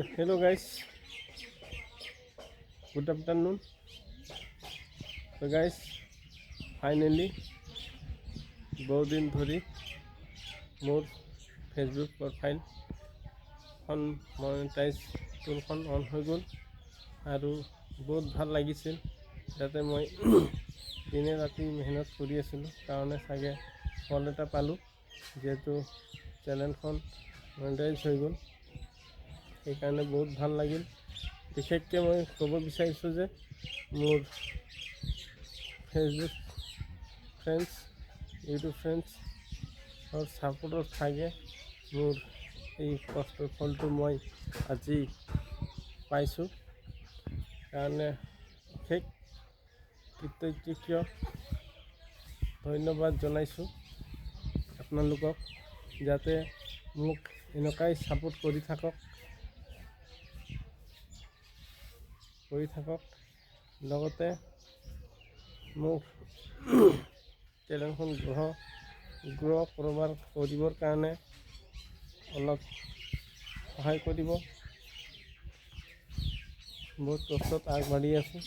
So hello guys, good afternoon. So guys, finally বহুদিন ধৰি মোৰ ফেচবুক প্ৰফাইলখন মনিটাইজ টুলখন অন হৈ গ'ল আৰু বহুত ভাল লাগিছিল। যাতে মই দিনে ৰাতি মেহনত কৰি আছিলোঁ কাৰণে চাগে ফল এটা পালোঁ, যিহেতু চেনেলখন মনিটাইজ হৈ গ'ল। সেইকাৰণে বহুত ভাল লাগিল। বিশেষকৈ মই ক'ব বিচাৰিছোঁ যে মোৰ ফেচবুক ফ্ৰেণ্ডছ, ইউটিউব ফ্ৰেণ্ডছৰ ছাপোৰ্টৰ থাকে মোৰ এই কষ্টৰ ফলটো মই আজি পাইছোঁ। কাৰণে বিশেষ কৃতজ্ঞ ধন্যবাদ জনাইছোঁ আপোনালোকক, যাতে মোক এনেকুৱাই ছাপোৰ্ট কৰি থাকক। লগতে মোক চেনেলখন গ্ৰ' কৰিবৰ কাৰণে অলপ সহায় কৰিব। বহুত কষ্টত আগবাঢ়ি আছোঁ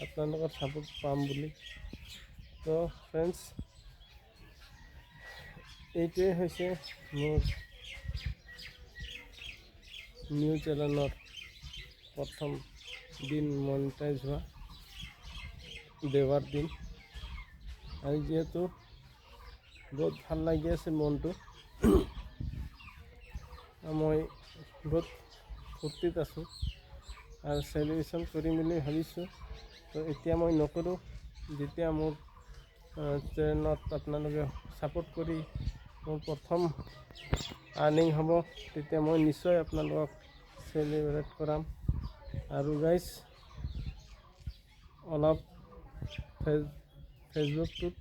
আপোনালোকৰ ছাপোৰ্ট পাম বুলি। তো ফ্ৰেণ্ডছ, এইটোৱে হৈছে মোৰ নিউ চেনেলৰ প্ৰথম দিন মনিটাইজ হোৱা দেওবাৰ দিন। আৰু যিহেতু বহুত ভাল লাগি আছে মনটো, মই বহুত ফূৰ্তিত আছোঁ আৰু চেলিব্ৰেশ্যন কৰিম বুলি ভাবিছোঁ। তো এতিয়া মই নকৰোঁ, যেতিয়া মোৰ চেনেলত আপোনালোকে ছাপোৰ্ট কৰি মোৰ প্ৰথম আৰ্নিং হ'ব, তেতিয়া মই নিশ্চয় আপোনালোকক চেলিব্ৰেট কৰাম। আৰু গাইজ, অলপ ফেচবুকটোত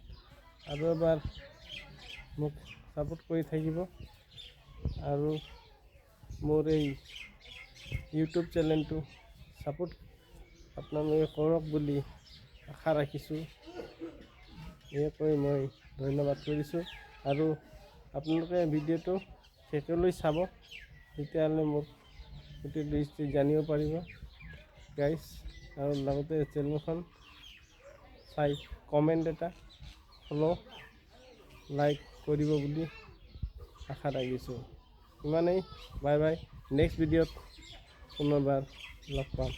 আৰু এবাৰ মোক ছাপোৰ্ট কৰি থাকিব আৰু মোৰ এই ইউটিউব চেনেলটো ছাপোৰ্ট আপোনালোকে কৰক বুলি আশা ৰাখিছোঁ। ইয়াকৈ মই ধন্যবাদ কৰিছোঁ আৰু আপোনালোকে ভিডিঅ'টো শেষলৈ চাব, তেতিয়াহ'লে মোৰ গোটেই দৃষ্টি জানিব পাৰিব গাইজ। আৰু লগতে চেনেলখন চাই কমেণ্ট এটা, ফ'ল', লাইক কৰিব বুলি আশা ৰাখিছোঁ। ইমানেই, বাই বাই। নেক্সট ভিডিঅ'ত পুনৰবাৰ লগ পাম।